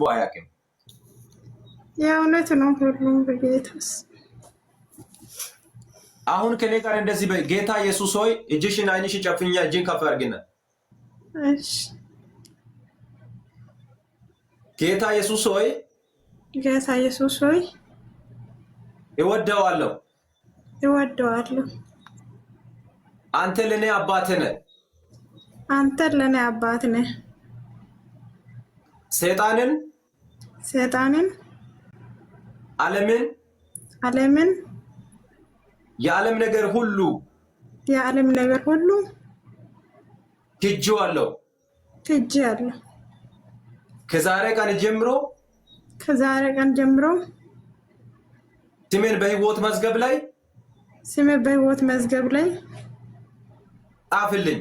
አያውቅም። የእውነት ነው ሁሉም በጌታስ አሁን ከኔ ጋር እንደዚህ ጌታ ኢየሱስ ሆይ እጅሽን አይንሽን ጨፍኛ እጅን ከፍ አድርጊና እሺ ጌታ ኢየሱስ ሆይ እወደዋለሁ አንተ ለኔ አባት ነህ ሰይጣንን ዓለምን የዓለም ነገር ሁሉ ትጄዋለሁ ከዛሬ ቀን ጀምሮ ስሜን በሕይወት መዝገብ ላይ ጻፍልኝ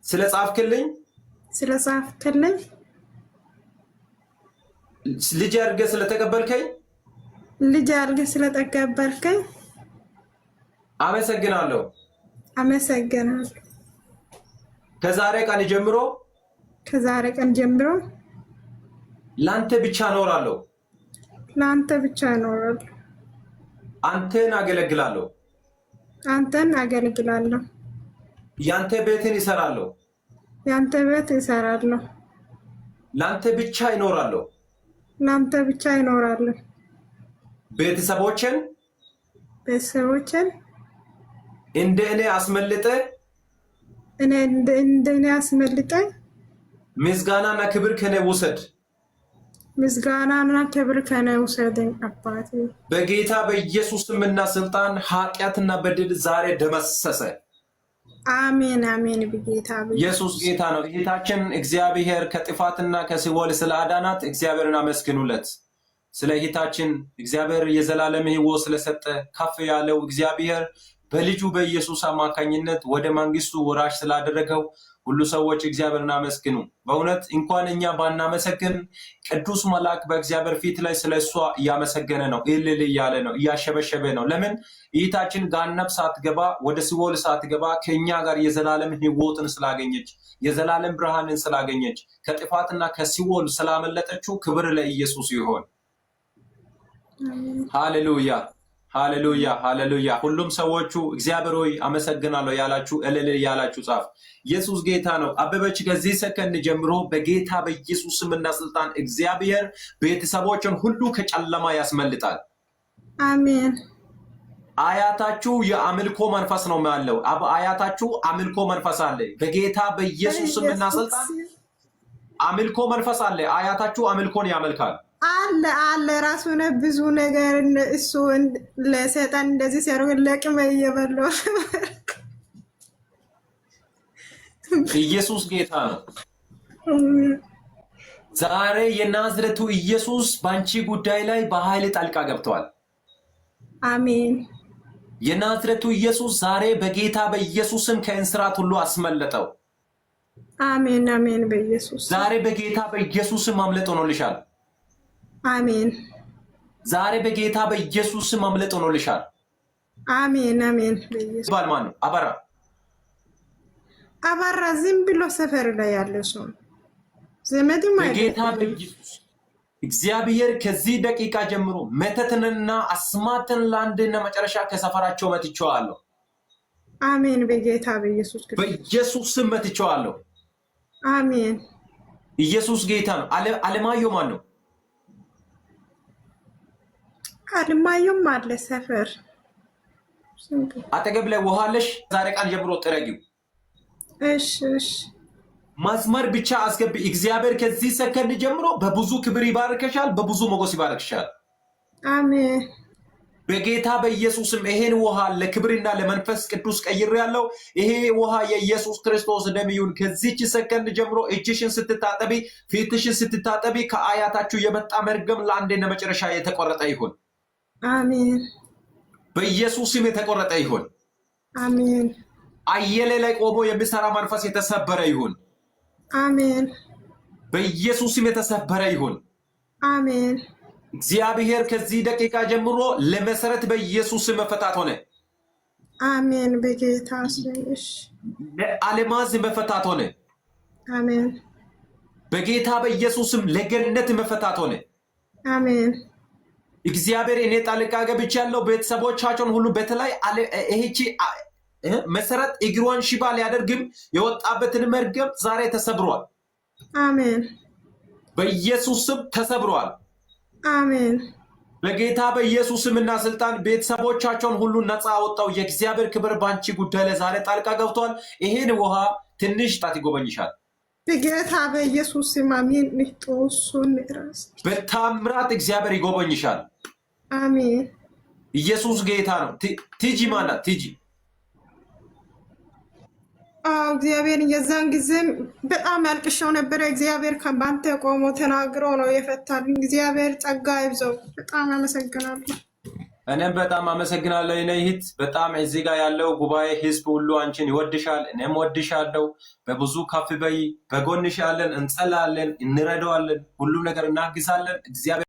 ስለ ጻፍክልኝ ልጅ አድርገህ ስለተቀበልከኝ አመሰግናለሁ ከዛሬ ቀን ጀምሮ ላንተ ብቻ እኖራለሁ አንተን አገለግላለሁ ያንተ ቤትን እሰራለሁ ላንተ ብቻ እኖራለሁ ቤተሰቦችን እንደ እኔ አስመልጠ ምስጋናና ክብር ከኔ ውሰድ አባቴ በጌታ በኢየሱስ ስምና ስልጣን ኃጢአትና በደል ዛሬ ደመሰሰ አሜን በጌታ ኢየሱስ ጌታ ነው ጌታችን እግዚአብሔር ከጥፋትና ከሲኦል ስለአዳናት እግዚአብሔርን አመስግኑለት ስለ ጌታችን እግዚአብሔር የዘላለም ሕይወት ስለሰጠ ከፍ ያለው እግዚአብሔር በልጁ በኢየሱስ አማካኝነት ወደ መንግስቱ ወራሽ ስላደረገው ሁሉ ሰዎች እግዚአብሔርን አመስግኑ በእውነት እንኳን እኛ ባናመሰግን ቅዱስ መልአክ በእግዚአብሔር ፊት ላይ ስለሷ እያመሰገነ ነው እልል እያለ ነው እያሸበሸበ ነው ለምን ጌታችን ጋነብ ሳትገባ ወደ ሲኦል ሳትገባ ከኛ ጋር የዘላለም ሕይወትን ስላገኘች የዘላለም ብርሃንን ስላገኘች ከጥፋትና ከሲኦል ስላመለጠችው ክብር ለኢየሱስ ይሁን ሃሌሉያ ሁሉም ሰዎቹ እግዚአብሔር ሆይ አመሰግናለሁ ያላችሁ እልል ያላችሁ ጻፍ ኢየሱስ ጌታ ነው አበበች ከዚህ ሰከንድ ጀምሮ በጌታ በኢየሱስ ስምና ስልጣን እግዚአብሔር ቤተሰቦችን ሁሉ ከጨለማ ያስመልጣል አሜን አያታችሁ የአምልኮ መንፈስ ነው ማለት አያታችሁ አምልኮ መንፈስ አለ በጌታ በኢየሱስ ስምና ስልጣን አምልኮ መንፈስ አለ አያታችሁ አምልኮን ያመልካል አለ ራሱ ነው ብዙ ነገር እሱ ለሰይጣን እንደዚህ ሲያደርግ ለቅመ እየበላው ኢየሱስ ጌታ ነው ዛሬ የናዝሬቱ ኢየሱስ ባንቺ ጉዳይ ላይ በኃይል ጣልቃ ገብቷል አሜን የናዝሬቱ ኢየሱስ ዛሬ በጌታ በኢየሱስም ከእንስራት ሁሉ አስመለጠው አሜን በኢየሱስ ዛሬ በጌታ በኢየሱስም ማምለጥ ሆኖልሻል አሜን ዛሬ በጌታ በኢየሱስ ማምለጥ ሆኖልሻል አሜን በኢየሱስ ባልማን አባራ ዝም ብሎ ሰፈር ላይ ያለው ሰው ዘመድም አይደለም በጌታ በኢየሱስ እግዚአብሔር ከዚህ ደቂቃ ጀምሮ መተትንና አስማትን ለአንድና መጨረሻ ከሰፈራቸው መትቼዋለሁ አሜን በጌታ በኢየሱስ በኢየሱስ ስም መትቼዋለሁ አሜን ኢየሱስ ጌታ ነው አለማየሁ ማን ነው አለማየሁ አለ ሰፈር አጠገብ ላይ ውሃለሽ ዛሬ ቀን ጀምሮ ጥረጊው እሺ ማስመር ብቻ አስገቢ እግዚአብሔር ከዚህ ሰከንድ ጀምሮ በብዙ ክብር ይባርከሻል በብዙ ሞገስ ይባርከሻል አሜን በጌታ በኢየሱስም ይሄን ውሃ ለክብርና ለመንፈስ ቅዱስ ቀይሬያለሁ ይሄ ውሃ የኢየሱስ ክርስቶስ ደም ይሁን ከዚህች ሰከንድ ጀምሮ እጅሽን ስትታጠቢ ፊትሽን ስትታጠቢ ከአያታችሁ የመጣ መርገም ለአንዴና መጨረሻ የተቆረጠ ይሁን አሜን በኢየሱስም የተቆረጠ ይሁን አሜን አየለ ላይ ቆሞ የሚሰራ መንፈስ የተሰበረ ይሁን አሜን በኢየሱስም የተሰበረ ይሁን አሜን እግዚአብሔር ከዚህ ደቂቃ ጀምሮ ለመሰረት በኢየሱስ መፈታት ሆነ አሜን በጌታ ስም ለዓለማዝ መፈታት ሆነ አሜን በጌታ በኢየሱስም ለገነት መፈታት ሆነ። አሜን እግዚአብሔር እኔ ጣልቃ ገብቻለሁ ቤተሰቦቻቸውን ሁሉ በተለይ እህቺ መሰረት እግሯን ሽባ ሊያደርግም የወጣበትን መርገም ዛሬ ተሰብሯል። አሜን በኢየሱስም ተሰብሯል። አሜን በጌታ በኢየሱስምና ስልጣን ቤተሰቦቻቸውን ሁሉ ነፃ አወጣው። የእግዚአብሔር ክብር ባንቺ ጉዳይ ላይ ዛሬ ጣልቃ ገብቷል። ይሄን ውሃ ትንሽ ጣት ይጎበኝሻል። በጌታ በኢየሱስም አሜን። ንጦሱን ራስ በታምራት እግዚአብሔር ይጎበኝሻል። አሜን ኢየሱስ ጌታ ነው። ቲጂ ማናት? ቲጂ እግዚአብሔር የዛን ጊዜም በጣም ያልቅሻው ነበረ። እግዚአብሔር ከባንተ ቆሞ ተናግሮ ነው የፈታልኝ። እግዚአብሔር ጸጋ ይብዛው። በጣም አመሰግናለሁ። እኔም በጣም አመሰግናለሁ። እኔ እህት በጣም እዚህ ጋር ያለው ጉባኤ ህዝብ ሁሉ አንቺን ይወድሻል። እኔም ወድሻለሁ። በብዙ ከፍ በይ። በጎንሽ ያለን እንጸላለን፣ እንረዳዋለን፣ ሁሉ ነገር እናግዛለን። እግዚአብሔር